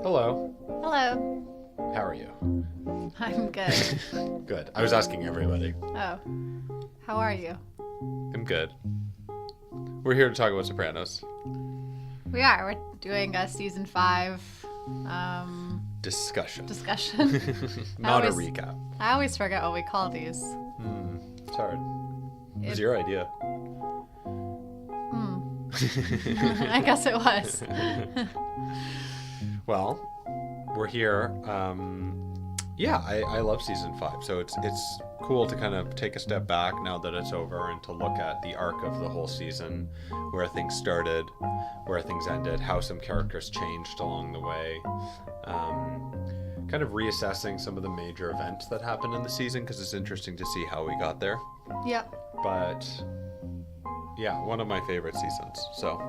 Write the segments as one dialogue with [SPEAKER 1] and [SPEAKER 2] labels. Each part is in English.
[SPEAKER 1] Hello.
[SPEAKER 2] Hello.
[SPEAKER 1] How are you?
[SPEAKER 2] I'm good.
[SPEAKER 1] Good. I was asking everybody.
[SPEAKER 2] Oh. How are you?
[SPEAKER 1] I'm good. We're here to talk about Sopranos.
[SPEAKER 2] We are. We're doing a season 5
[SPEAKER 1] Discussion.
[SPEAKER 2] Not
[SPEAKER 1] a recap.
[SPEAKER 2] I always forget what we call these.
[SPEAKER 1] It's hard. It was your idea.
[SPEAKER 2] I guess it was.
[SPEAKER 1] Well, we're here. I love season 5. So it's cool to kind of take a step back now that it's over and to look at the arc of the whole season, where things started, where things ended, how some characters changed along the way. Kind of reassessing some of the major events that happened in the season, because it's interesting to see how we got there.
[SPEAKER 2] Yep.
[SPEAKER 1] But yeah, one of my favorite seasons. So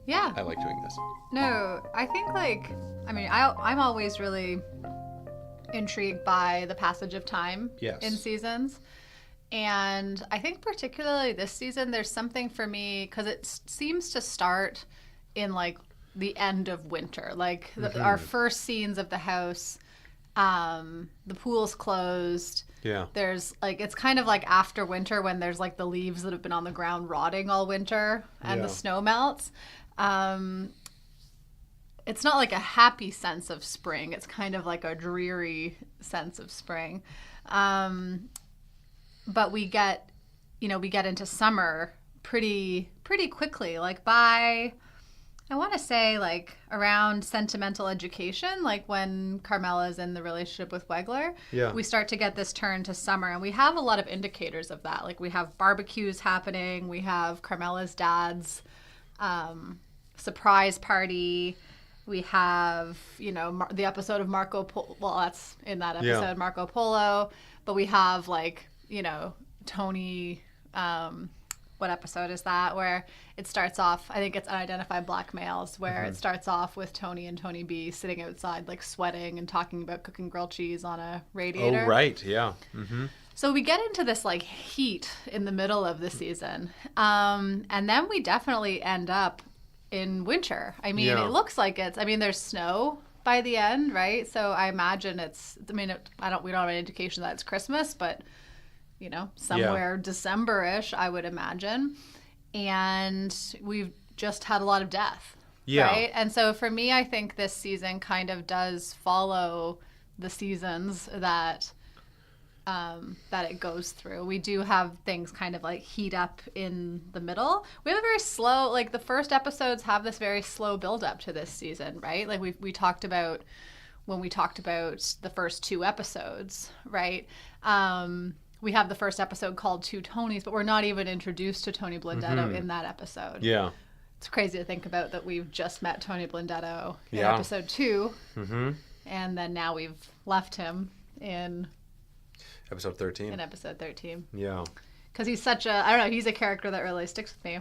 [SPEAKER 2] Yeah.
[SPEAKER 1] I like doing this.
[SPEAKER 2] No, I think I'm always really intrigued by the passage of time in seasons. And I think particularly this season, there's something for me, because it seems to start in like the end of winter. Like our first scenes of the house, the pool's closed.
[SPEAKER 1] Yeah.
[SPEAKER 2] There's like, it's kind of like after winter when there's like the leaves that have been on the ground rotting all winter and the snow melts. It's not like a happy sense of spring. It's kind of like a dreary sense of spring. But we get into summer pretty quickly. Like by, I want to say like around sentimental education, like when Carmela's in the relationship with Wegler, we start to get this turn to summer. And we have a lot of indicators of that. Like we have barbecues happening. We have Carmela's dad's surprise party. We have, the episode of Marco Polo. Well, that's in that episode, Marco Polo. But we have like, Tony, what episode is that? Where it starts off, I think it's Unidentified Black Males, where it starts off with Tony and Tony B sitting outside, like sweating and talking about cooking grilled cheese on a radiator.
[SPEAKER 1] Oh, right. Yeah. Mm-hmm.
[SPEAKER 2] So we get into this like heat in the middle of the season. And then we definitely end up in winter. I mean, it looks like there's snow by the end, right? So I imagine we don't have an indication that it's Christmas, but somewhere December-ish, I would imagine. And we've just had a lot of death, right? And so for me, I think this season kind of does follow the seasons that it goes through. We do have things kind of like heat up in the middle. We have a very slow, like the first episodes have this very slow build up to this season, right? Like we talked about when we talked about the first 2 episodes, right? We have the first episode called Two Tonys, but we're not even introduced to Tony Blundetto in that episode. Yeah. It's crazy to think about that we've just met Tony Blundetto in episode 2. Mm-hmm. And then now we've left him in
[SPEAKER 1] episode 13.
[SPEAKER 2] In episode 13.
[SPEAKER 1] Yeah.
[SPEAKER 2] Because he's such he's a character that really sticks with me.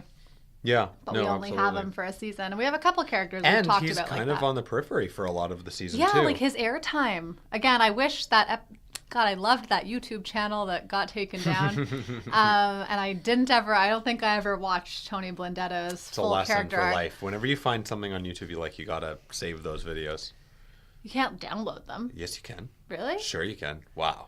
[SPEAKER 1] Yeah.
[SPEAKER 2] But we only have him for a season. And we have a couple characters we've talked about like that.
[SPEAKER 1] And he's kind of on the periphery for a lot of the season, too.
[SPEAKER 2] Yeah, like his airtime. Again, I wish that... God, I loved that YouTube channel that got taken down. And I don't think I ever watched Tony Blundetto's full character.
[SPEAKER 1] It's a lesson for life. Whenever you find something on YouTube you like, you gotta save those videos.
[SPEAKER 2] You can't download them.
[SPEAKER 1] Yes, you can.
[SPEAKER 2] Really?
[SPEAKER 1] Sure you can. Wow.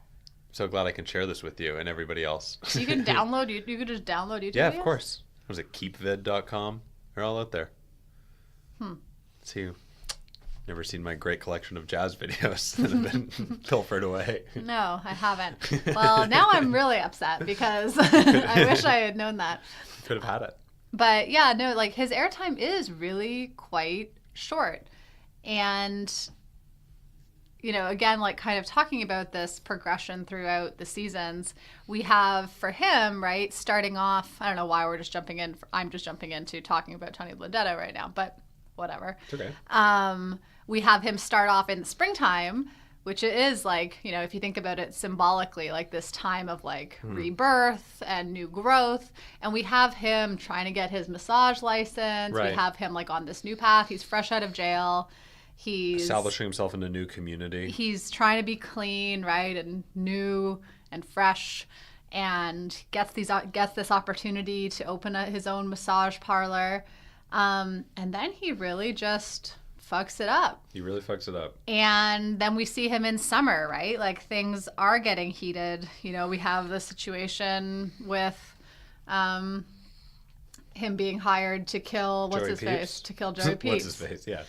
[SPEAKER 1] So glad I can share this with you and everybody else.
[SPEAKER 2] You can download, you could just download YouTube
[SPEAKER 1] Yeah,
[SPEAKER 2] videos?
[SPEAKER 1] of course. Was it keepvid.com? They're all out there. See, never seen my great collection of jazz videos that have been pilfered away.
[SPEAKER 2] No, I haven't. Well, now I'm really upset because I wish I had known that.
[SPEAKER 1] Could have had it.
[SPEAKER 2] But yeah, no, like his airtime is really quite short. And, again, like kind of talking about this progression throughout the seasons, we have for him, right, starting off, I don't know why I'm just jumping into talking about Tony Blundetto right now, but whatever.
[SPEAKER 1] It's okay.
[SPEAKER 2] We have him start off in the springtime, which it is like, if you think about it symbolically, like this time of like rebirth and new growth. And we have him trying to get his massage license. Right. We have him like on this new path. He's fresh out of jail. He's
[SPEAKER 1] establishing himself in a new community.
[SPEAKER 2] He's trying to be clean, right, and new and fresh, and gets this opportunity to open his own massage parlor. And then he really just fucks it up.
[SPEAKER 1] He really fucks it up.
[SPEAKER 2] And then we see him in summer, right? Like things are getting heated. You know, we have the situation with him being hired to kill Joey Pepys.
[SPEAKER 1] What's his face? Yeah.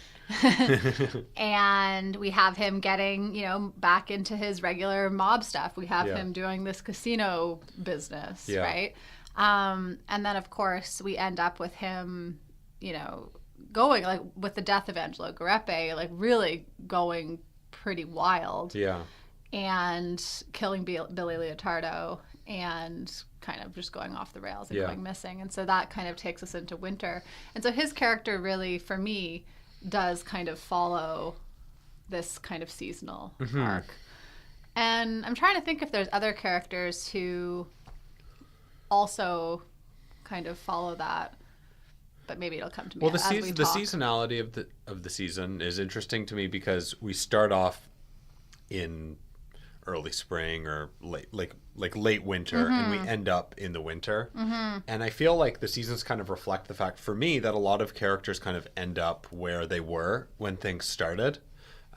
[SPEAKER 2] And we have him getting, you know, back into his regular mob stuff. We have him doing this casino business, right? And then of course we end up with him, you know, going like with the death of Angelo Garepe, like really going pretty wild.
[SPEAKER 1] Yeah.
[SPEAKER 2] And killing Billy Leotardo and kind of just going off the rails and going missing. And so that kind of takes us into winter. And so his character really, for me, does kind of follow this kind of seasonal arc. And I'm trying to think if there's other characters who also kind of follow that, but maybe it'll come to me.
[SPEAKER 1] Well, the seasonality of the season is interesting to me because we start off in early spring or late winter, and we end up in the winter. And I feel like the seasons kind of reflect the fact for me that a lot of characters kind of end up where they were when things started.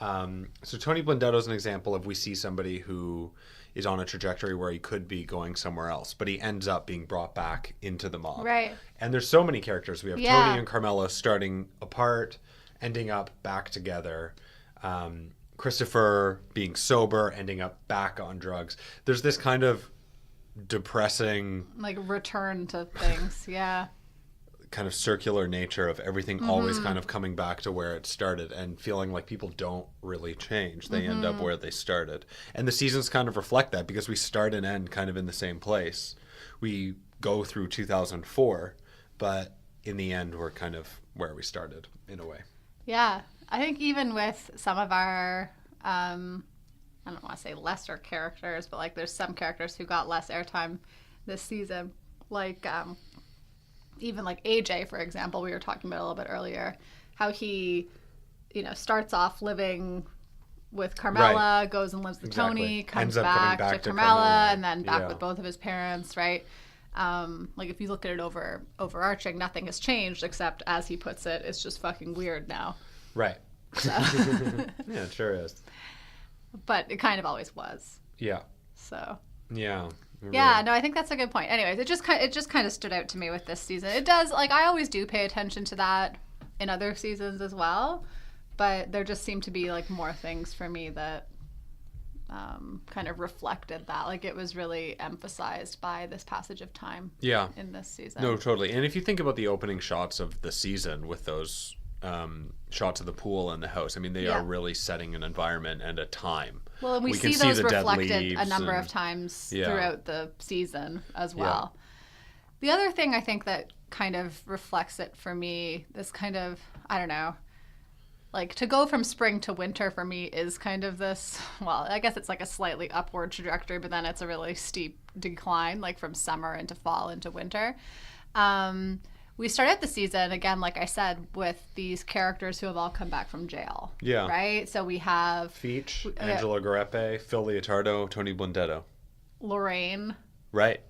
[SPEAKER 1] So Tony Blundetto is an example of we see somebody who is on a trajectory where he could be going somewhere else, but he ends up being brought back into the mob.
[SPEAKER 2] Right.
[SPEAKER 1] And there's so many characters. We have Tony and Carmela starting apart, ending up back together. Christopher being sober, ending up back on drugs. There's this kind of depressing,
[SPEAKER 2] like, return to things.
[SPEAKER 1] Kind of circular nature of everything always kind of coming back to where it started and feeling like people don't really change. They end up where they started. And the seasons kind of reflect that because we start and end kind of in the same place. We go through 2004, but in the end, we're kind of where we started in a way.
[SPEAKER 2] Yeah. I think even with some of our, I don't want to say lesser characters, but like there's some characters who got less airtime this season. Like even like AJ, for example, we were talking about a little bit earlier, how he, you know, starts off living with Carmela, goes and lives with Tony, comes back to Carmela, and then back with both of his parents, right? Like if you look at it overarching, nothing has changed except, as he puts it, it's just fucking weird now.
[SPEAKER 1] Right.
[SPEAKER 2] So.
[SPEAKER 1] Yeah, it sure is.
[SPEAKER 2] But it kind of always was.
[SPEAKER 1] Yeah.
[SPEAKER 2] So.
[SPEAKER 1] Yeah. Really.
[SPEAKER 2] Yeah, no, I think that's a good point. Anyways, it just kind of stood out to me with this season. It does, like, I always do pay attention to that in other seasons as well, but there just seemed to be like more things for me that kind of reflected that. Like it was really emphasized by this passage of time.
[SPEAKER 1] Yeah.
[SPEAKER 2] In this season.
[SPEAKER 1] No, totally. And if you think about the opening shots of the season with those shots of the pool and the house, I mean, they are really setting an environment and a time.
[SPEAKER 2] Well, and we see those reflected a number of times throughout the season as well. Yeah. The other thing I think that kind of reflects it for me is kind of, I don't know, like to go from spring to winter for me is kind of this, well, I guess it's like a slightly upward trajectory, but then it's a really steep decline, like from summer into fall into winter. We started the season, again, like I said, with these characters who have all come back from jail. Yeah. Right? So we have...
[SPEAKER 1] Feach, Angelo Garepe, Phil Leotardo, Tony Blundetto.
[SPEAKER 2] Lorraine.
[SPEAKER 1] Right.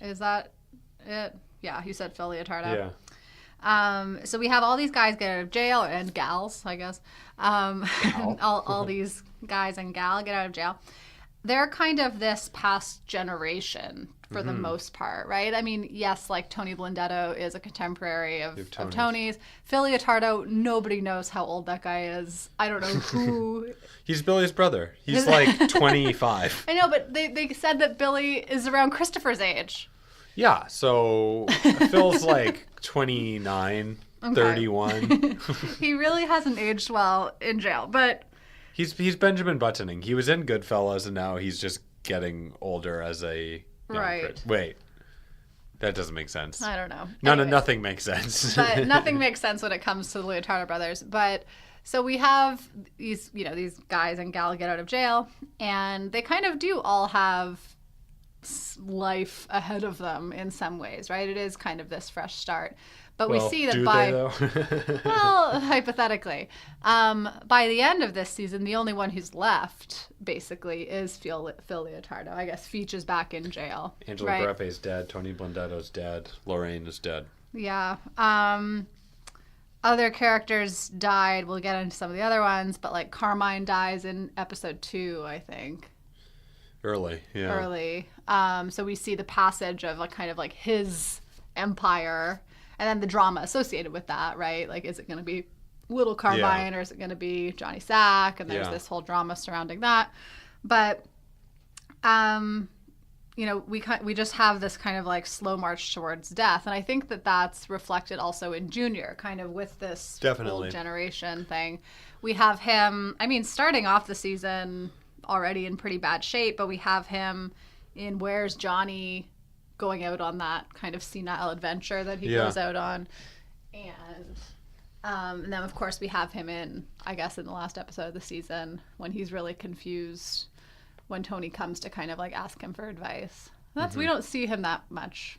[SPEAKER 2] Is that it? Yeah, you said Phil Leotardo. Yeah. So we have all these guys get out of jail, and gals, I guess. all these guys and gal get out of jail. They're kind of this past generation for the most part, right? I mean, yes, like Tony Blundetto is a contemporary of Tony's. Phil Leotardo, nobody knows how old that guy is. I don't know who.
[SPEAKER 1] He's Billy's brother. He's like 25.
[SPEAKER 2] I know, but they said that Billy is around Christopher's age.
[SPEAKER 1] Yeah, so Phil's like 29, 31.
[SPEAKER 2] He really hasn't aged well in jail, but...
[SPEAKER 1] He's Benjamin Buttoning. He was in Goodfellas, and now he's just getting older as a...
[SPEAKER 2] Right.
[SPEAKER 1] Wait. That doesn't make sense.
[SPEAKER 2] I don't know.
[SPEAKER 1] Nothing makes sense.
[SPEAKER 2] But nothing makes sense when it comes to the Leotardo brothers. But so we have these guys and gal get out of jail, and they kind of do all have life ahead of them in some ways, right? It is kind of this fresh start. But we see that well, hypothetically, by the end of this season, the only one who's left, basically, is Phil Leotardo. I guess Feach is back in jail.
[SPEAKER 1] Angelo Garepe is dead. Tony Blundetto's dead. Lorraine is dead.
[SPEAKER 2] Yeah. Other characters died. We'll get into some of the other ones, but like Carmine dies in episode 2, I think.
[SPEAKER 1] Early.
[SPEAKER 2] So we see the passage of like kind of like his empire, and then the drama associated with that, right? Like, is it going to be little Carmine or is it going to be Johnny Sack? And there's this whole drama surrounding that. But, you know, we just have this kind of like slow march towards death. And I think that that's reflected also in Junior, kind of with this old generation thing. We have him, I mean, starting off the season already in pretty bad shape, but we have him in Where's Johnny going out on that kind of senile adventure that he goes out on. And then, of course, we have him in, I guess, in the last episode of the season when he's really confused when Tony comes to kind of like ask him for advice. That's we don't see him that much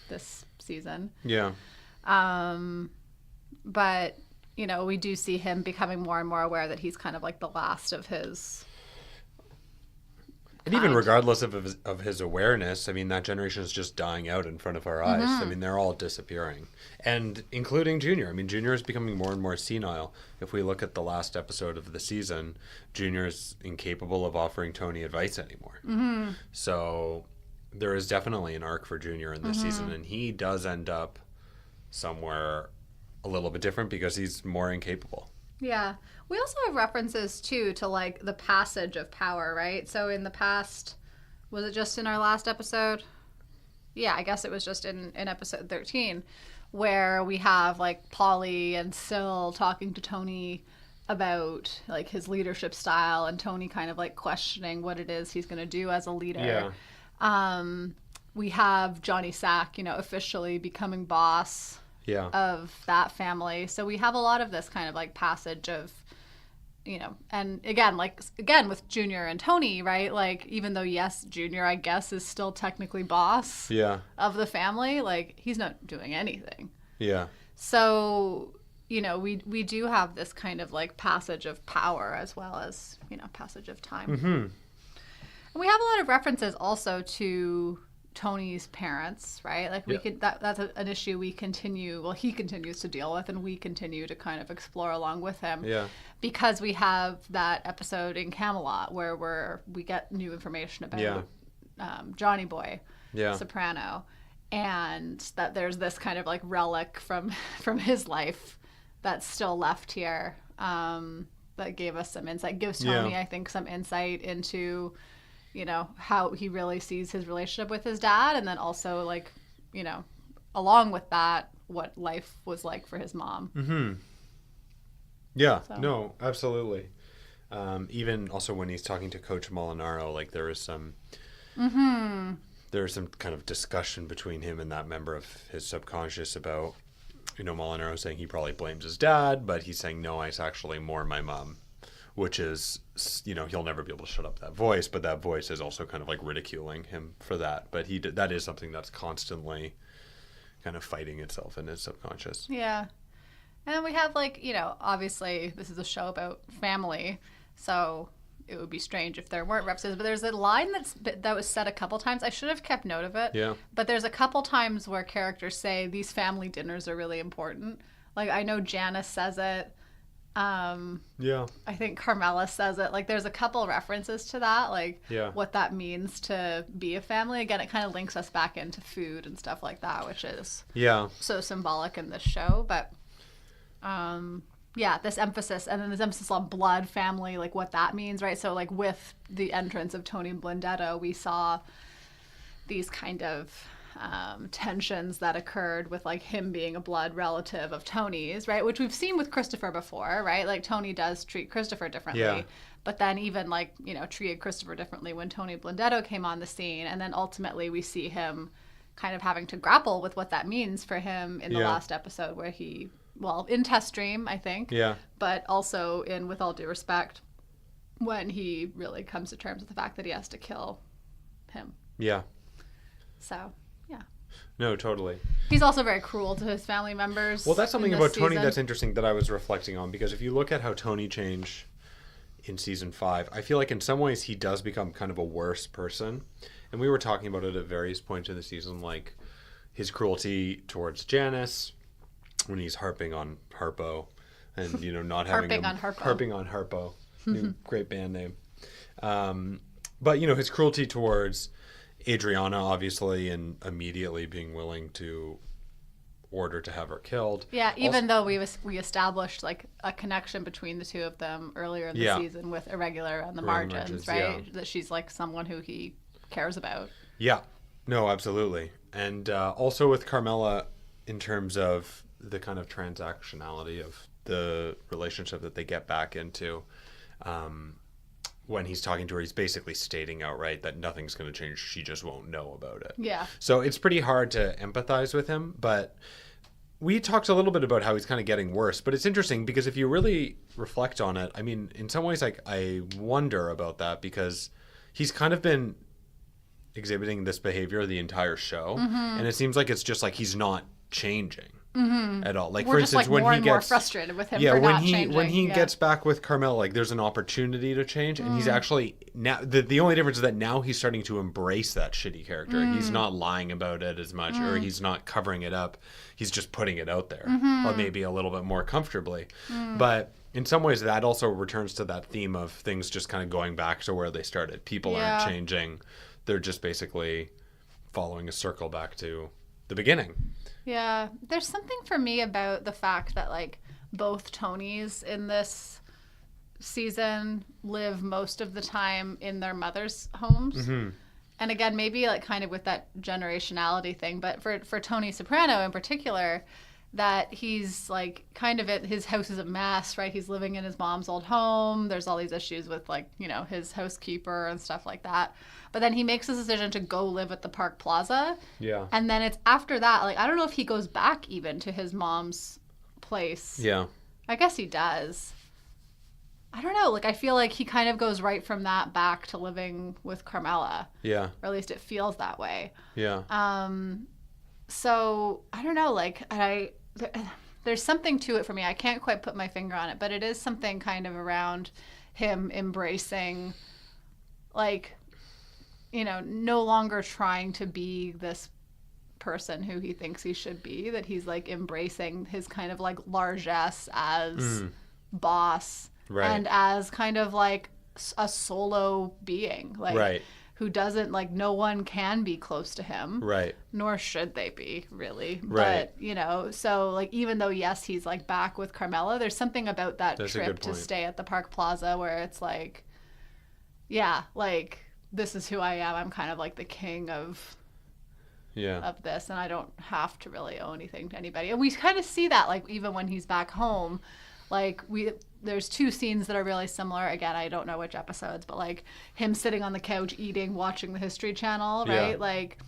[SPEAKER 2] this season.
[SPEAKER 1] Yeah.
[SPEAKER 2] But, you know, we do see him becoming more and more aware that he's kind of like the last of his...
[SPEAKER 1] And even regardless of his awareness, I mean, that generation is just dying out in front of our eyes. I mean, they're all disappearing. And including Junior. I mean, Junior is becoming more and more senile. If we look at the last episode of the season, Junior is incapable of offering Tony advice anymore. So there is definitely an arc for Junior in this season. And he does end up somewhere a little bit different because he's more incapable.
[SPEAKER 2] Yeah. We also have references, too, to, like, the passage of power, right? So in the past, was it just in our last episode? Yeah, I guess it was just in episode 13, where we have, like, Polly and Syl talking to Tony about, like, his leadership style, and Tony kind of, like, questioning what it is he's going to do as a leader. Yeah. We have Johnny Sack, you know, officially becoming boss of that family. So we have a lot of this kind of, like, passage of... You know, and again with Junior and Tony, right? Like, even though, yes, Junior, I guess, is still technically boss of the family, like, he's not doing anything. Yeah. So, you know, we do have this kind of, like, passage of power as well as, you know, passage of time. And we have a lot of references also to Tony's parents, right? Like, we could that's an issue he continues to deal with, and we continue to kind of explore along with him. Yeah. Because we have that episode in Camelot where we get new information about Johnny Boy, Soprano, and that there's this kind of like relic from his life that's still left here, that gave us some insight. Gives Tony, I think, some insight into, you know, how he really sees his relationship with his dad, and then also, like, you know, along with that, what life was like for his mom.
[SPEAKER 1] Yeah, so. No, absolutely. Even also when he's talking to Coach Molinaro, like, there is some kind of discussion between him and that member of his subconscious about, you know, Molinaro saying he probably blames his dad, but he's saying, no, it's actually more my mom. Which is, you know, he'll never be able to shut up that voice, but that voice is also kind of like ridiculing him for that. But that is something that's constantly kind of fighting itself in his subconscious. Yeah.
[SPEAKER 2] And then we have, like, you know, obviously this is a show about family, so it would be strange if there weren't references. But there's a line that was said a couple times. I should have kept note of it. Yeah. But there's a couple times where characters say these family dinners are really important. Like, I know Janice says it. I think Carmela says it. Like, there's a couple references to that, like what that means to be a family. Again, it kind of links us back into food and stuff like that, which is so symbolic in this show. But this emphasis, and then this emphasis on blood, family, like what that means, right? So, like, with the entrance of Tony Blundetto, we saw these kind of tensions that occurred with, like, him being a blood relative of Tony's, right? Which we've seen with Christopher before, right? Like, Tony does treat Christopher differently, but then even, like, you know, treated Christopher differently when Tony Blundetto came on the scene, and then ultimately we see him kind of having to grapple with what that means for him in the last episode, where he, well, in Test Stream, I think, but also in With All Due Respect, when he really comes to terms with the fact that he has to kill him. Yeah. So...
[SPEAKER 1] No, totally.
[SPEAKER 2] He's also very cruel to his family members.
[SPEAKER 1] Well, that's something about Tony that's interesting that I was reflecting on, because if you look at how Tony changed in season 5, I feel like in some ways he does become kind of a worse person. And we were talking about it at various points in the season, like, his cruelty towards Janice when he's harping on Harpo and, not having harping on Harpo. New great band name. But, his cruelty towards Adriana, obviously, and immediately being willing to order to have her killed.
[SPEAKER 2] Yeah, even though we established like a connection between the two of them earlier in the season with Irregular on the margins, right? Yeah. That she's like someone who he cares about.
[SPEAKER 1] Yeah, no, absolutely. And also with Carmela in terms of the kind of transactionality of the relationship that they get back into. When he's talking to her, he's basically stating outright that nothing's going to change. She just won't know about it.
[SPEAKER 2] Yeah.
[SPEAKER 1] So it's pretty hard to empathize with him. But we talked a little bit about how he's kind of getting worse. But it's interesting because if you really reflect on it, I mean, in some ways, like, I wonder about that because he's kind of been exhibiting this behavior the entire show. And it seems like it's just like he's not changing. At all. Like,
[SPEAKER 2] we're
[SPEAKER 1] for
[SPEAKER 2] just
[SPEAKER 1] instance,
[SPEAKER 2] like
[SPEAKER 1] when
[SPEAKER 2] more
[SPEAKER 1] he
[SPEAKER 2] and
[SPEAKER 1] gets
[SPEAKER 2] more frustrated with him for not changing.
[SPEAKER 1] When he gets back with Carmel, like, there's an opportunity to change, and he's actually now the only difference is that now he's starting to embrace that shitty character. He's not lying about it as much, or he's not covering it up. He's just putting it out there, or maybe a little bit more comfortably. But in some ways, that also returns to that theme of things just kind of going back to where they started. People aren't changing; they're just basically following a circle back to the beginning.
[SPEAKER 2] Yeah, there's something for me about the fact that like both Tonys in this season live most of the time in their mother's homes. And again, maybe like kind of with that generationality thing, but for Tony Soprano in particular, that he's like kind of his house is a mess, right? He's living in his mom's old home. There's all these issues with like, his housekeeper and stuff like that. But then he makes this decision to go live at the Park Plaza.
[SPEAKER 1] Yeah.
[SPEAKER 2] And then it's after that, like, I don't know if he goes back even to his mom's place.
[SPEAKER 1] Yeah.
[SPEAKER 2] I guess he does. I don't know. Like, I feel like he kind of goes right from that back to living with Carmela.
[SPEAKER 1] Yeah.
[SPEAKER 2] Or at least it feels that way.
[SPEAKER 1] Yeah.
[SPEAKER 2] So, I don't know. Like, there's something to it for me. I can't quite put my finger on it, but it is something kind of around him embracing, like, no longer trying to be this person who he thinks he should be, that he's like embracing his kind of like largesse as boss and as kind of like a solo being, like who doesn't like, no one can be close to him, nor should they be really, but so like, even though yes, he's like back with Carmela, there's something about that trip to stay at the Park Plaza where it's like, like, this is who I am. I'm kind of like the king of this, and I don't have to really owe anything to anybody. And we kind of see that, like, even when he's back home, like, there's two scenes that are really similar. Again, I don't know which episodes, but like him sitting on the couch eating, watching the History Channel, right? Like,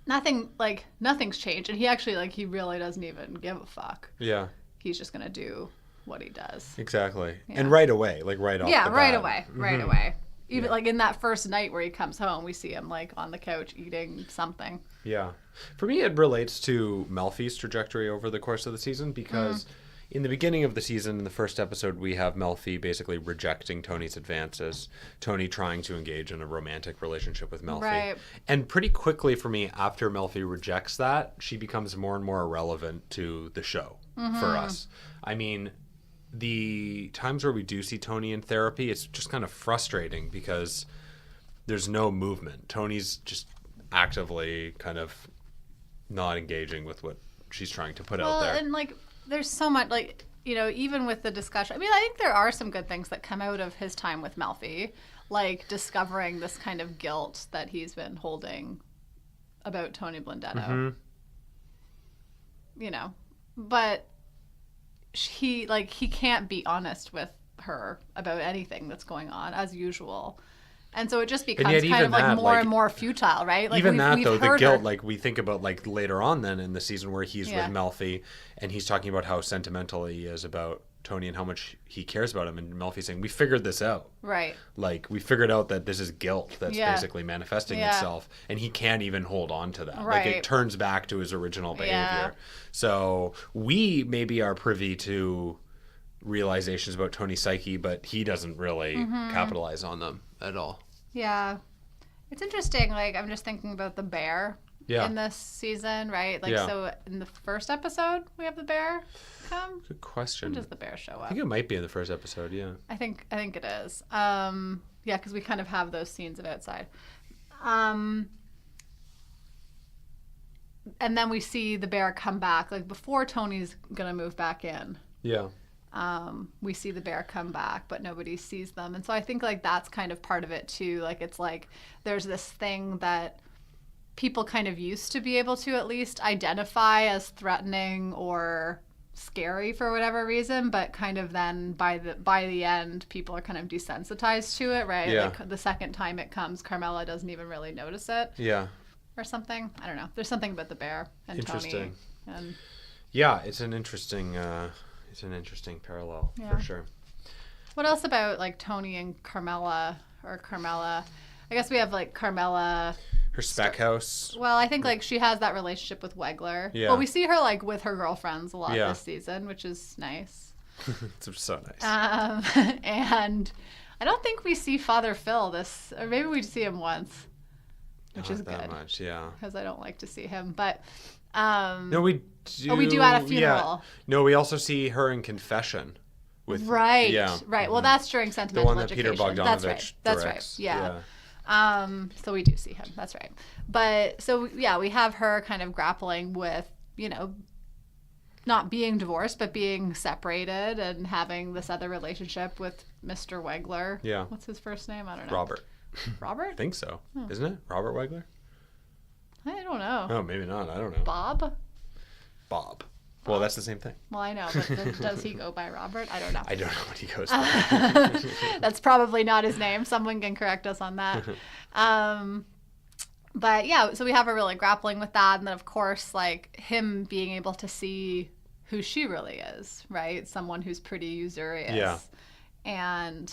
[SPEAKER 2] nothing's changed, and he actually, like, he really doesn't even give a fuck.
[SPEAKER 1] Yeah.
[SPEAKER 2] He's just gonna do what he does.
[SPEAKER 1] Exactly. And right away, like right off the bat.
[SPEAKER 2] Right away. Even like in that first night where he comes home, we see him like on the couch eating something. Yeah.
[SPEAKER 1] For me, it relates to Melfi's trajectory over the course of the season because in the beginning of the season, in the first episode, we have Melfi basically rejecting Tony's advances, Tony trying to engage in a romantic relationship with Melfi.
[SPEAKER 2] Right.
[SPEAKER 1] And pretty quickly for me, after Melfi rejects that, she becomes more and more irrelevant to the show for us. I mean, the times where we do see Tony in therapy, it's just kind of frustrating because there's no movement. Tony's just actively kind of not engaging with what she's trying to put out there.
[SPEAKER 2] And like, there's so much, like, even with the discussion, I mean, I think there are some good things that come out of his time with Melfi, like discovering this kind of guilt that he's been holding about Tony Blundetto. But he can't be honest with her about anything that's going on as usual, and so it just becomes kind of like more and more futile, right? Like,
[SPEAKER 1] even that though, the guilt, like we think about like later on then in the season where he's with Melfi and he's talking about how sentimental he is about Tony and how much he cares about him, and Melfi's saying, we figured this out,
[SPEAKER 2] right?
[SPEAKER 1] Like, we figured out that this is guilt that's basically manifesting itself, and he can't even hold on to that.
[SPEAKER 2] Right.
[SPEAKER 1] Like, it turns back to his original behavior. So we maybe are privy to realizations about Tony's psyche, but he doesn't really capitalize on them at all.
[SPEAKER 2] Yeah. It's interesting. Like, I'm just thinking about the bear in this season, right? Like, so in the first episode, we have the bear come.
[SPEAKER 1] Good question.
[SPEAKER 2] When does the bear show up?
[SPEAKER 1] I think it might be in the first episode. Yeah.
[SPEAKER 2] I think it is. Because we kind of have those scenes of outside. And then we see the bear come back, like before Tony's gonna move back in.
[SPEAKER 1] Yeah.
[SPEAKER 2] We see the bear come back, but nobody sees them. And so I think like that's kind of part of it too. Like it's like there's this thing that people kind of used to be able to at least identify as threatening or scary for whatever reason, but kind of then by the end people are kind of desensitized to it, right?
[SPEAKER 1] Yeah.
[SPEAKER 2] Like the second time it comes, Carmela doesn't even really notice it.
[SPEAKER 1] Yeah.
[SPEAKER 2] Or something. I don't know. There's something about the bear and Tony. And
[SPEAKER 1] yeah, it's an interesting parallel for sure.
[SPEAKER 2] What else about like Tony and Carmela or Carmela? I guess we have like Carmela.
[SPEAKER 1] Her spec house.
[SPEAKER 2] Well, I think like she has that relationship with Wegler.
[SPEAKER 1] Yeah.
[SPEAKER 2] Well, we see her like with her girlfriends a lot
[SPEAKER 1] Yeah.
[SPEAKER 2] this season, which is nice.
[SPEAKER 1] It's so nice.
[SPEAKER 2] And I don't think we see Father Phil this, or maybe we see him once, which is
[SPEAKER 1] that
[SPEAKER 2] good.
[SPEAKER 1] Much, yeah.
[SPEAKER 2] Because I don't like to see him, but.
[SPEAKER 1] No, we do.
[SPEAKER 2] Oh, we do at a funeral.
[SPEAKER 1] Yeah. No, we also see her in confession.
[SPEAKER 2] Right.
[SPEAKER 1] Yeah.
[SPEAKER 2] Right. Well, that's during Sentimental
[SPEAKER 1] The one that
[SPEAKER 2] Education.
[SPEAKER 1] Peter Bogdanovich
[SPEAKER 2] That's
[SPEAKER 1] directs.
[SPEAKER 2] right. Yeah. So we do see him. That's right. But so yeah, we have her kind of grappling with, you know, not being divorced, but being separated and having this other relationship with Mr. Wegler.
[SPEAKER 1] Yeah.
[SPEAKER 2] What's his first name? I don't know.
[SPEAKER 1] Robert.
[SPEAKER 2] Robert?
[SPEAKER 1] I think so. Isn't it? Robert Wegler?
[SPEAKER 2] I don't know.
[SPEAKER 1] Oh, maybe not. I don't know.
[SPEAKER 2] Bob?
[SPEAKER 1] Well, that's the same thing.
[SPEAKER 2] Well, I know, but does he go by Robert? I don't know.
[SPEAKER 1] I don't know what he goes by.
[SPEAKER 2] That's probably not his name. Someone can correct us on that. But yeah, so we have her really grappling with that. And then, of course, like him being able to see who she really is, right? Someone who's pretty usurious.
[SPEAKER 1] Yeah.
[SPEAKER 2] And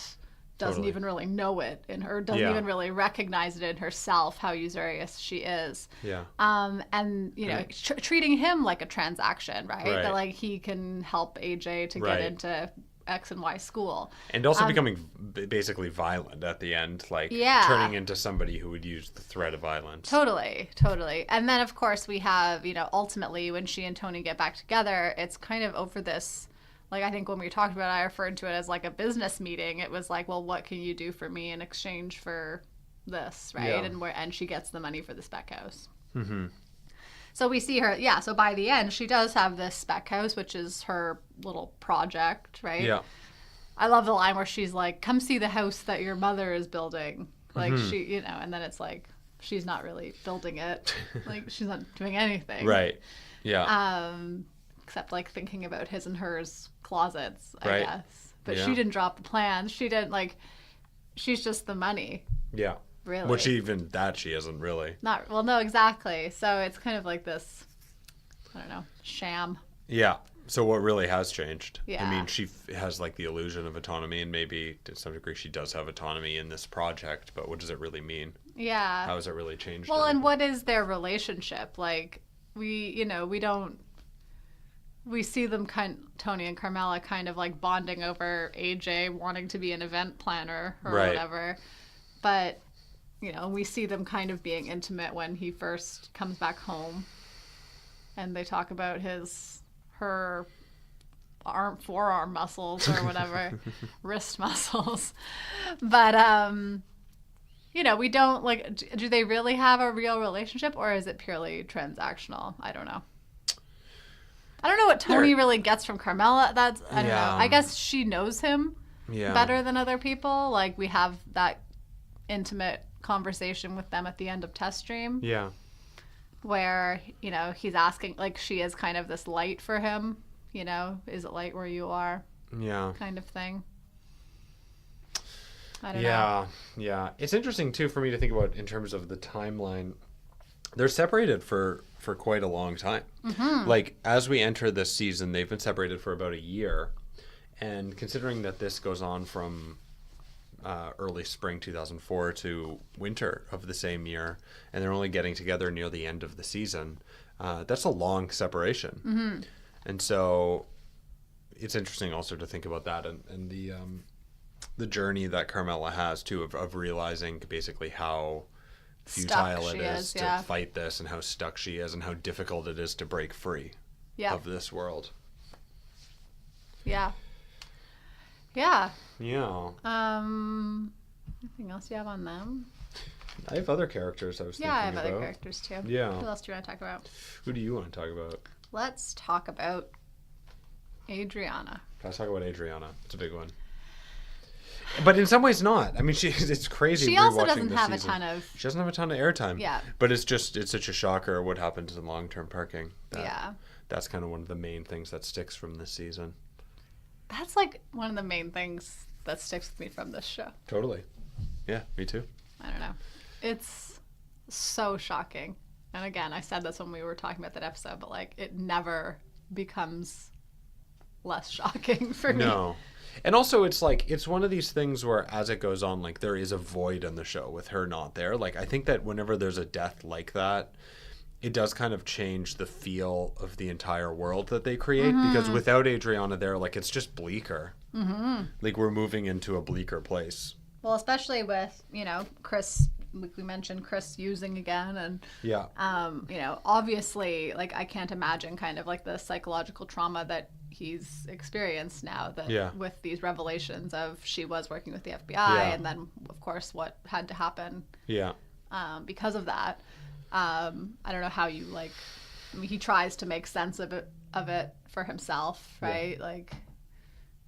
[SPEAKER 2] doesn't
[SPEAKER 1] Totally.
[SPEAKER 2] even really know it in her, doesn't even really recognize it in herself, how usurious she is.
[SPEAKER 1] Yeah.
[SPEAKER 2] And, you know, treating him like a transaction, right?
[SPEAKER 1] Right.
[SPEAKER 2] That, like, he can help AJ to
[SPEAKER 1] Right.
[SPEAKER 2] get into X and Y school.
[SPEAKER 1] And also becoming basically violent at the end, like turning into somebody who would use the threat of violence.
[SPEAKER 2] Totally. And then, of course, we have, you know, ultimately when she and Tony get back together, it's kind of over this, like, I think when we talked about it, I referred to it as like a business meeting. It was like, well, what can you do for me in exchange for this, right?
[SPEAKER 1] Yeah.
[SPEAKER 2] And she gets the money for the spec house.
[SPEAKER 1] Mm-hmm.
[SPEAKER 2] So we see her, so by the end, she does have this spec house, which is her little project, right?
[SPEAKER 1] Yeah.
[SPEAKER 2] I love the line where she's like, come see the house that your mother is building. Like, she, you know, and then it's like, she's not really building it. Like, she's not doing anything.
[SPEAKER 1] Right. Yeah.
[SPEAKER 2] Except, like, thinking about his and hers closets, I
[SPEAKER 1] Right.
[SPEAKER 2] guess. But she didn't drop the plans. She didn't, like, she's just the money.
[SPEAKER 1] Yeah.
[SPEAKER 2] Really.
[SPEAKER 1] Which even that she isn't really.
[SPEAKER 2] Not, well, no, exactly. So it's kind of like this, I don't know, sham.
[SPEAKER 1] Yeah. So what really has changed?
[SPEAKER 2] Yeah.
[SPEAKER 1] I mean, she has like the illusion of autonomy, and maybe to some degree she does have autonomy in this project, but what does it really mean?
[SPEAKER 2] Yeah.
[SPEAKER 1] How has it really changed?
[SPEAKER 2] Well, and what is their relationship? Like, we see them Tony and Carmela kind of like bonding over AJ wanting to be an event planner or whatever. But, you know, we see them kind of being intimate when he first comes back home. And they talk about her forearm muscles or whatever, wrist muscles. But, you know, we don't, like, do they really have a real relationship, or is it purely transactional? I don't know. I don't know what Tony really gets from Carmela. I don't know. I guess she knows him better than other people. Like, we have that intimate conversation with them at the end of Test Stream.
[SPEAKER 1] Yeah.
[SPEAKER 2] Where, you know, he's asking, like, she is kind of this light for him. You know, is it light where you are?
[SPEAKER 1] Yeah.
[SPEAKER 2] Kind of thing. I don't know.
[SPEAKER 1] Yeah. It's interesting, too, for me to think about in terms of the timeline. They're separated for quite a long time. Mm-hmm. Like, as we enter this season, they've been separated for about a year. And considering that this goes on from early spring 2004 to winter of the same year, and they're only getting together near the end of the season, that's a long separation. Mm-hmm. And so it's interesting also to think about that and the journey that Carmela has, too, of realizing basically how futile it is to fight this, and how stuck she is, and how difficult it is to break free of this world.
[SPEAKER 2] Yeah. Anything else you have on them?
[SPEAKER 1] I have other characters I was thinking about.
[SPEAKER 2] Yeah, I have other characters too.
[SPEAKER 1] Yeah.
[SPEAKER 2] Who else do you want to talk about?
[SPEAKER 1] Who do you want to talk about?
[SPEAKER 2] Let's talk about Adriana.
[SPEAKER 1] Let's talk about Adriana. It's a big one. But in some ways not. I mean, it's crazy.
[SPEAKER 2] She also doesn't have a ton of...
[SPEAKER 1] She doesn't have a ton of airtime.
[SPEAKER 2] Yeah.
[SPEAKER 1] But it's such a shocker what happened to the long-term parking. That's kind of one of the main things that sticks from this season.
[SPEAKER 2] That's like one of the main things that sticks with me from this show.
[SPEAKER 1] Totally. Yeah, me too.
[SPEAKER 2] I don't know. It's so shocking. And again, I said this when we were talking about that episode, but like it never becomes less shocking for me.
[SPEAKER 1] No. And also it's like, it's one of these things where as it goes on, like there is a void in the show with her not there. Like I think that whenever there's a death like that, it does kind of change the feel of the entire world that they create, because without Adriana there, like it's just bleaker. Like we're moving into a bleaker place.
[SPEAKER 2] Well, especially with, Chris, like we mentioned, Chris using again, and obviously, like I can't imagine kind of like the psychological trauma that he's experienced now that with these revelations of she was working with the FBI, and then of course what had to happen because of that. I don't know how you he tries to make sense of it for himself, right? Like,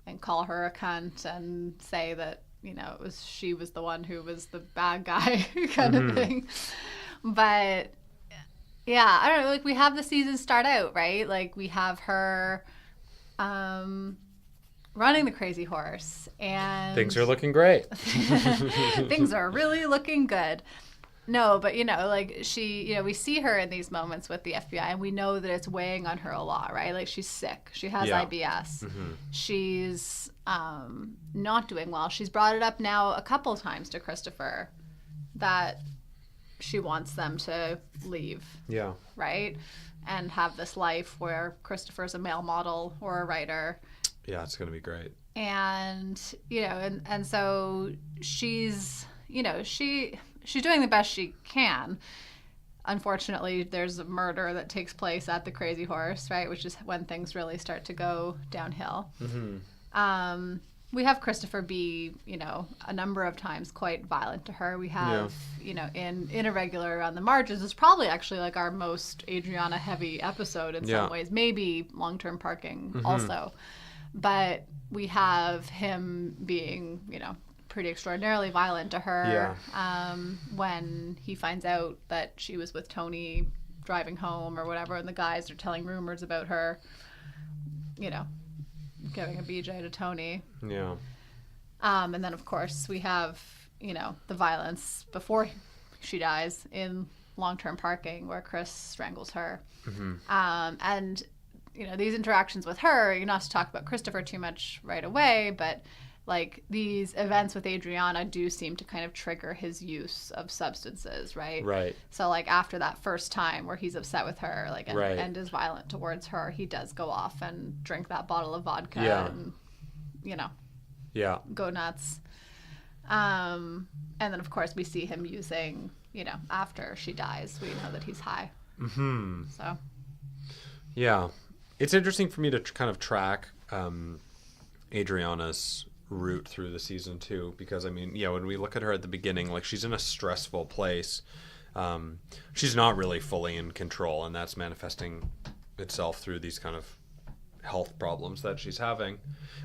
[SPEAKER 2] and call her a cunt and say that, she was the one who was the bad guy kind of thing. But yeah, I don't know, like we have the season start out, right? Like we have her running the crazy horse, and
[SPEAKER 1] things are looking great.
[SPEAKER 2] Things are really looking good. No, but like she, we see her in these moments with the FBI, and we know that it's weighing on her a lot, right? Like she's sick. She has IBS. She's not doing well. She's brought it up now a couple of times to Christopher that she wants them to leave. Yeah. Right? And have this life where Christopher's a male model or a writer.
[SPEAKER 1] Yeah, it's going to be great.
[SPEAKER 2] And, and so she's, she's doing the best she can. Unfortunately, there's a murder that takes place at the Crazy Horse, right? Which is when things really start to go downhill. We have Christopher be, a number of times quite violent to her. We have, in Irregular Around the Margins, is probably actually like our most Adriana heavy episode in some ways. Maybe Long-Term Parking also. But we have him being, pretty extraordinarily violent to her when he finds out that she was with Tony driving home or whatever, and the guys are telling rumors about her, giving a BJ to Tony. And then of course we have the violence before she dies in Long-Term Parking where Chris strangles her. And these interactions with her, not to talk about Christopher too much right away, but like these events with Adriana do seem to kind of trigger his use of substances, right? Right. So like after that first time where he's upset with her, like and is violent towards her, he does go off and drink that bottle of vodka and go nuts. And then of course we see him using, after she dies, we know that he's high. So yeah, it's interesting for me to kind of track Adriana's route through the season too, because I mean, when we look at her at the beginning, like she's in a stressful place. She's not really fully in control, and that's manifesting itself through these kind of health problems that she's having.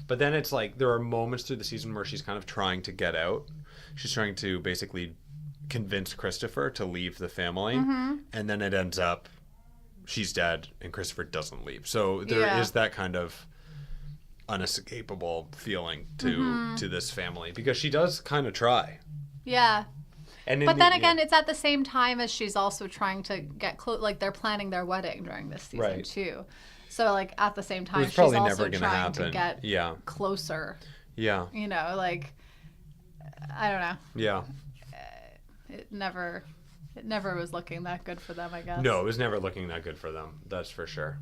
[SPEAKER 2] But then it's like there are moments through the season where she's kind of trying to get out. She's trying to basically convince Christopher to leave the family, and then it ends up she's dead and Christopher doesn't leave. So there is that kind of unescapable feeling to this family, because she does kind of try. But then again, it's at the same time as she's also trying to get close. Like they're planning their wedding during this season too. So like at the same time, she's also trying to get closer. Like I don't know. It never was looking that good for them, I guess. No, it was never looking that good for them. That's for sure.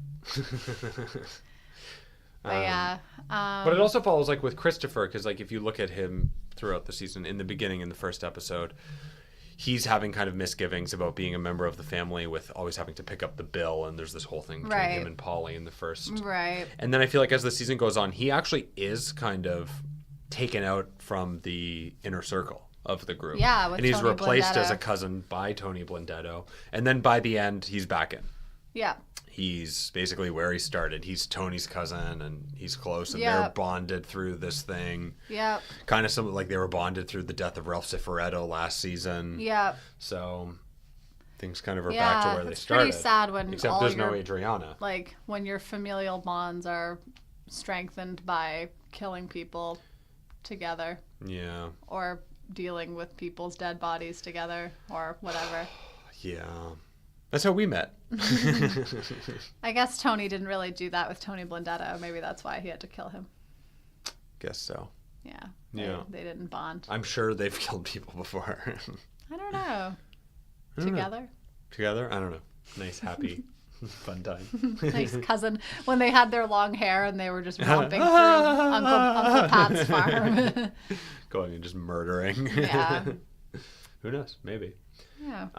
[SPEAKER 2] But but it also follows like with Christopher, because like if you look at him throughout the season, in the beginning, in the first episode,
[SPEAKER 1] he's having kind of misgivings about being a member of the family with always having to pick up the bill, and there's this whole thing between him and Polly in the first.
[SPEAKER 2] Right.
[SPEAKER 1] And then I feel like as the season goes on, he actually is kind of taken out from the inner circle of the group.
[SPEAKER 2] Yeah, with
[SPEAKER 1] and he's
[SPEAKER 2] Tony
[SPEAKER 1] replaced
[SPEAKER 2] Blendetto.
[SPEAKER 1] as a cousin by Tony Blendetto. And then by the end, he's back in.
[SPEAKER 2] Yeah.
[SPEAKER 1] He's basically where he started. He's Tony's cousin, and he's close, and they're bonded through this thing.
[SPEAKER 2] Yeah.
[SPEAKER 1] Kind of something like they were bonded through the death of Ralph Cifaretto last season.
[SPEAKER 2] Yeah.
[SPEAKER 1] So things kind of are back to where they started.
[SPEAKER 2] It's pretty sad when
[SPEAKER 1] except there's no Adriana.
[SPEAKER 2] Like when your familial bonds are strengthened by killing people together.
[SPEAKER 1] Yeah.
[SPEAKER 2] Or dealing with people's dead bodies together, or whatever.
[SPEAKER 1] Yeah. That's how we met.
[SPEAKER 2] I guess Tony didn't really do that with Tony Blendetto. Maybe that's why he had to kill him.
[SPEAKER 1] Guess so.
[SPEAKER 2] Yeah. They didn't bond.
[SPEAKER 1] I'm sure they've killed people before.
[SPEAKER 2] I don't know.
[SPEAKER 1] Together? I don't know. Nice, happy, fun time.
[SPEAKER 2] Nice cousin. When they had their long hair and they were just romping through Uncle Pat's farm.
[SPEAKER 1] Going and just murdering.
[SPEAKER 2] Yeah.
[SPEAKER 1] Who knows? Maybe.
[SPEAKER 2] Yeah.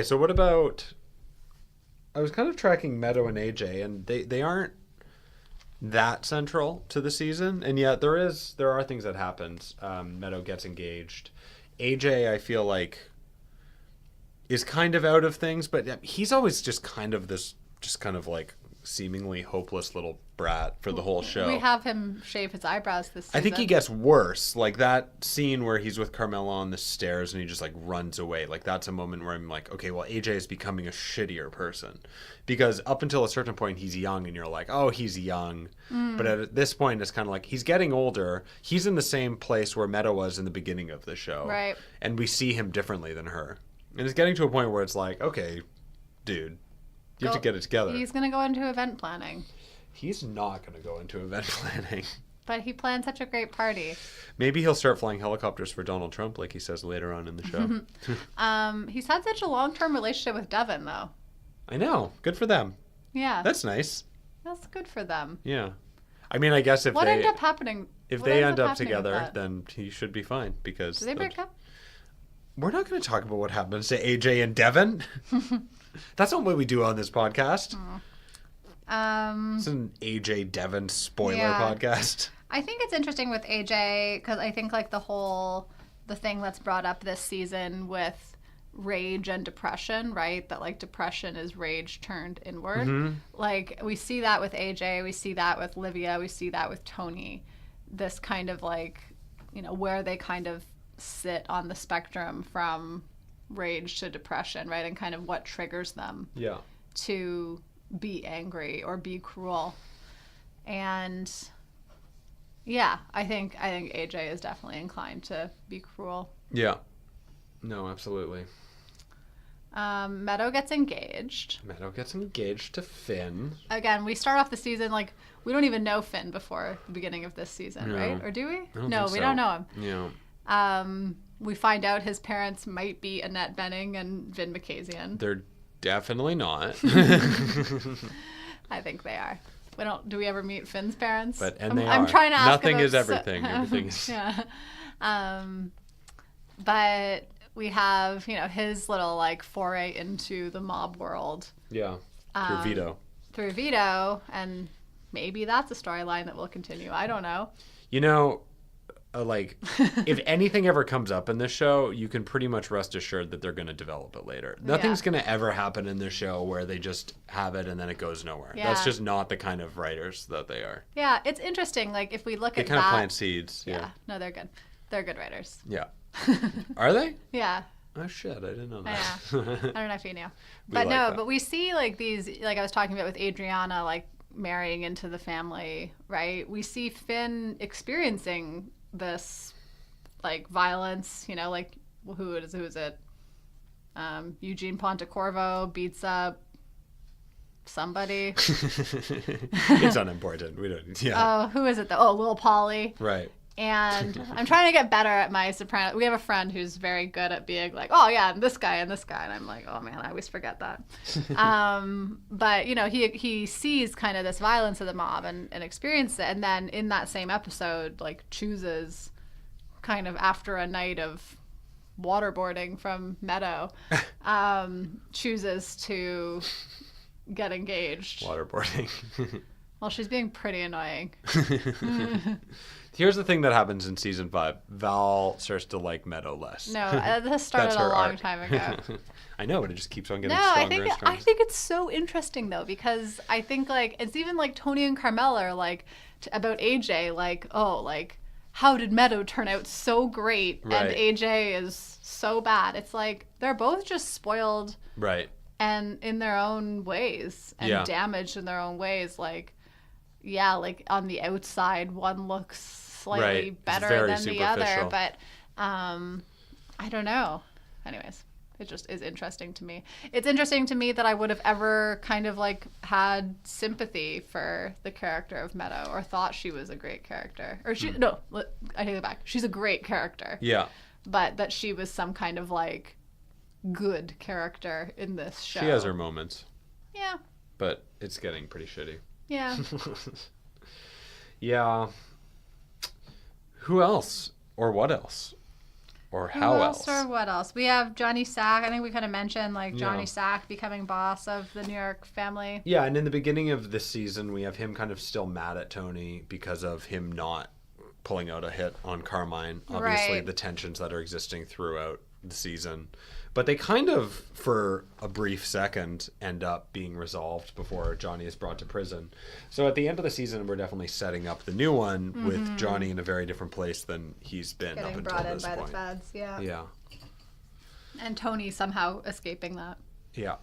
[SPEAKER 1] So what about... I was kind of tracking Meadow and AJ, and they aren't that central to the season, and yet there are things that happens. Meadow gets engaged. AJ, I feel like, is kind of out of things, but he's always just kind of like seemingly hopeless little brat for the whole show.
[SPEAKER 2] We have him shave his eyebrows this season.
[SPEAKER 1] I think he gets worse. Like that scene where he's with Carmela on the stairs and he just like runs away. Like that's a moment where I'm like, okay, well, AJ is becoming a shittier person. Because up until a certain point, he's young and you're like, oh, he's young. But at this point, it's kind of like he's getting older. He's in the same place where Meadow was in the beginning of the show.
[SPEAKER 2] Right.
[SPEAKER 1] And we see him differently than her. And it's getting to a point where it's like, okay, dude, you have to get it together.
[SPEAKER 2] He's going to go into event planning.
[SPEAKER 1] He's not going to go into event planning.
[SPEAKER 2] But he planned such a great party.
[SPEAKER 1] Maybe he'll start flying helicopters for Donald Trump, like he says later on in the show.
[SPEAKER 2] He's had such a long-term relationship with Devin, though.
[SPEAKER 1] I know. Good for them.
[SPEAKER 2] Yeah.
[SPEAKER 1] That's nice.
[SPEAKER 2] That's good for them.
[SPEAKER 1] Yeah. I mean, I guess if
[SPEAKER 2] what ended up happening?
[SPEAKER 1] If they end up together, then he should be fine because...
[SPEAKER 2] Do they break up?
[SPEAKER 1] We're not going to talk about what happens to AJ and Devin. That's not what we do on this podcast. It's an AJ Devin spoiler podcast.
[SPEAKER 2] I think it's interesting with AJ because I think like the thing that's brought up this season with rage and depression, right? That like depression is rage turned inward. Mm-hmm. Like we see that with AJ, we see that with Livia, we see that with Tony. This kind of like, where they kind of sit on the spectrum from rage to depression, right? And kind of what triggers them to be angry or be cruel. And I think AJ is definitely inclined to be cruel.
[SPEAKER 1] Yeah. No, absolutely.
[SPEAKER 2] Meadow gets engaged.
[SPEAKER 1] Meadow gets engaged to Finn.
[SPEAKER 2] Again, we start off the season like we don't even know Finn before the beginning of this season, right? Or do we? No, we don't know him.
[SPEAKER 1] Yeah.
[SPEAKER 2] We find out his parents might be Annette Bening and Vin Makazian.
[SPEAKER 1] They're definitely not.
[SPEAKER 2] I think they are. Do we ever meet Finn's parents?
[SPEAKER 1] I'm
[SPEAKER 2] trying to ask
[SPEAKER 1] Nothing is everything. Everything is...
[SPEAKER 2] Yeah. But we have, his little like foray into the mob world.
[SPEAKER 1] Yeah. Through Vito.
[SPEAKER 2] Through Vito, and maybe that's a storyline that will continue. I don't know.
[SPEAKER 1] If anything ever comes up in this show, you can pretty much rest assured that they're going to develop it later. Nothing's going to ever happen in this show where they just have it and then it goes nowhere. Yeah. That's just not the kind of writers that they are.
[SPEAKER 2] Yeah, it's interesting. Like, if we look at that...
[SPEAKER 1] They kind of plant seeds. Yeah.
[SPEAKER 2] No, they're good. They're good writers.
[SPEAKER 1] Yeah. Are they?
[SPEAKER 2] Yeah.
[SPEAKER 1] Oh, shit. I didn't know that.
[SPEAKER 2] Yeah. I don't know if you knew. But we see, like, these... Like I was talking about with Adriana, like, marrying into the family, right? We see Finn experiencing this like violence, like who is it? Eugene Pontecorvo beats up somebody.
[SPEAKER 1] It's unimportant. We don't. Yeah.
[SPEAKER 2] Oh, who is it though? Oh, Lil Polly.
[SPEAKER 1] Right.
[SPEAKER 2] And I'm trying to get better at my Sopranos. We have a friend who's very good at being like, oh yeah, and this guy, and I'm like, oh man, I always forget that. But he sees kind of this violence of the mob and experiences it, and then in that same episode, like chooses kind of after a night of waterboarding from Meadow, chooses to get engaged.
[SPEAKER 1] Waterboarding.
[SPEAKER 2] Well, she's being pretty annoying.
[SPEAKER 1] Here's the thing that happens in season 5. Val starts to like Meadow less.
[SPEAKER 2] No, this started a long time ago.
[SPEAKER 1] I know, but it just keeps on getting stronger and stronger.
[SPEAKER 2] I think it's so interesting, though, because I think, like, it's even, like, Tony and Carmela are, like, about AJ, like, oh, like, how did Meadow turn out so great and AJ is so bad? It's like, they're both just spoiled.
[SPEAKER 1] Right.
[SPEAKER 2] And in their own ways and damaged in their own ways. Like, yeah, like on the outside, one looks slightly better than the other, but I don't know. Anyways, it just is interesting to me. It's interesting to me that I would have ever kind of like had sympathy for the character of Meadow or thought she was a great character. Or no, I take it back. She's a great character.
[SPEAKER 1] Yeah.
[SPEAKER 2] But that she was some kind of like good character in this show.
[SPEAKER 1] She has her moments.
[SPEAKER 2] Yeah.
[SPEAKER 1] But it's getting pretty shitty.
[SPEAKER 2] Yeah.
[SPEAKER 1] Yeah. Who else? Or what else? Or how else?
[SPEAKER 2] Or what else? We have Johnny Sack. I think we kind of mentioned like Johnny Sack becoming boss of the New York family.
[SPEAKER 1] Yeah, and in the beginning of this season, we have him kind of still mad at Tony because of him not pulling out a hit on Carmine. Obviously, the tensions that are existing throughout the season. But they kind of, for a brief second, end up being resolved before Johnny is brought to prison. So at the end of the season, we're definitely setting up the new one with Johnny in a very different place than he's been up until this point. Getting brought in by the feds,
[SPEAKER 2] yeah.
[SPEAKER 1] Yeah.
[SPEAKER 2] And Tony somehow escaping that.
[SPEAKER 1] Yeah.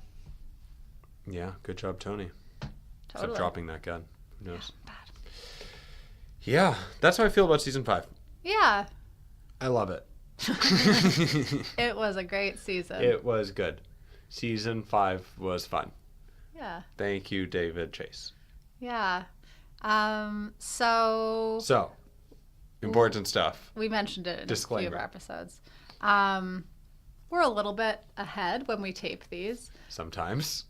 [SPEAKER 1] Yeah, good job, Tony.
[SPEAKER 2] Totally.
[SPEAKER 1] Except dropping that gun. Who knows?
[SPEAKER 2] Yeah, bad.
[SPEAKER 1] Yeah, that's how I feel about season 5.
[SPEAKER 2] Yeah.
[SPEAKER 1] I love it.
[SPEAKER 2] It was a great season.
[SPEAKER 1] It was good. Season 5 was fun.
[SPEAKER 2] Yeah.
[SPEAKER 1] Thank you, David Chase.
[SPEAKER 2] Yeah. So
[SPEAKER 1] important stuff.
[SPEAKER 2] We mentioned it in
[SPEAKER 1] Disclaimer.
[SPEAKER 2] a few of our episodes. We're a little bit ahead when we tape these.
[SPEAKER 1] Sometimes.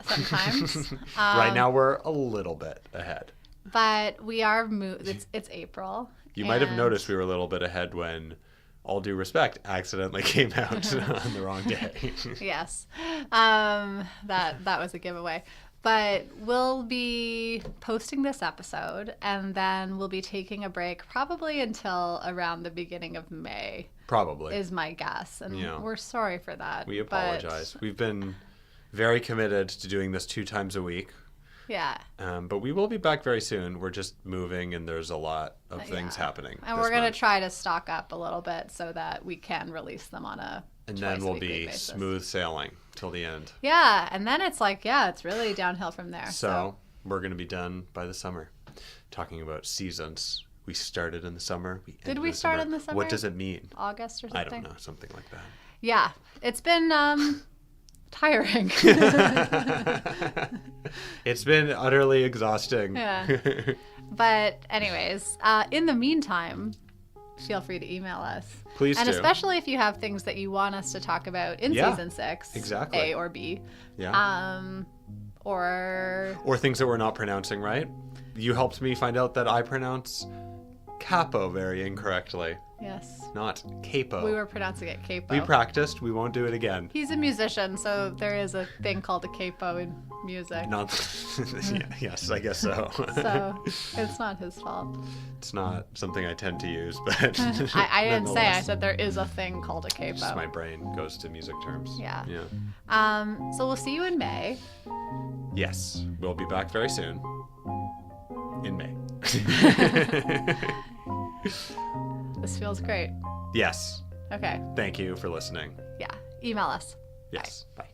[SPEAKER 2] Right
[SPEAKER 1] now we're a little bit ahead.
[SPEAKER 2] But we are it's April.
[SPEAKER 1] You might have noticed we were a little bit ahead when All Due Respect accidentally came out on the wrong day.
[SPEAKER 2] Yes. That was a giveaway. But we'll be posting this episode, and then we'll be taking a break probably until around the beginning of May.
[SPEAKER 1] Probably.
[SPEAKER 2] Is my guess. And we're sorry for that.
[SPEAKER 1] We apologize. We've been very committed to doing this 2 times a week.
[SPEAKER 2] Yeah.
[SPEAKER 1] But we will be back very soon. We're just moving, and there's a lot of things happening.
[SPEAKER 2] And we're going to try to stock up a little bit so that we can release them on a
[SPEAKER 1] and then we'll be smooth sailing till the end.
[SPEAKER 2] Yeah, and then it's like, it's really downhill from there.
[SPEAKER 1] So we're going to be done by the summer. Talking about seasons. We started in the summer.
[SPEAKER 2] Did we start in the summer?
[SPEAKER 1] What does it mean?
[SPEAKER 2] August or something?
[SPEAKER 1] I don't know. Something like that.
[SPEAKER 2] Yeah. It's been tiring.
[SPEAKER 1] It's been utterly exhausting.
[SPEAKER 2] Yeah. But anyways, in the meantime, feel free to email us.
[SPEAKER 1] Please
[SPEAKER 2] and
[SPEAKER 1] do.
[SPEAKER 2] Especially if you have things that you want us to talk about in season 6.
[SPEAKER 1] Exactly.
[SPEAKER 2] A or B.
[SPEAKER 1] Yeah.
[SPEAKER 2] Or
[SPEAKER 1] things that we're not pronouncing right. You helped me find out that I pronounce capo very incorrectly.
[SPEAKER 2] Yes.
[SPEAKER 1] Not capo.
[SPEAKER 2] We were pronouncing it capo.
[SPEAKER 1] We practiced. We won't do it again.
[SPEAKER 2] He's a musician, so there is a thing called a capo in music.
[SPEAKER 1] Not. Yes, I guess so.
[SPEAKER 2] So it's not his fault.
[SPEAKER 1] It's not something I tend to use, but
[SPEAKER 2] I didn't say. I said there is a thing called a capo.
[SPEAKER 1] Just my brain goes to music terms.
[SPEAKER 2] Yeah.
[SPEAKER 1] Yeah.
[SPEAKER 2] So we'll see you in May.
[SPEAKER 1] Yes, we'll be back very soon. In May.
[SPEAKER 2] This feels great.
[SPEAKER 1] Yes.
[SPEAKER 2] Okay.
[SPEAKER 1] Thank you for listening.
[SPEAKER 2] Yeah. Email us.
[SPEAKER 1] Yes. Bye.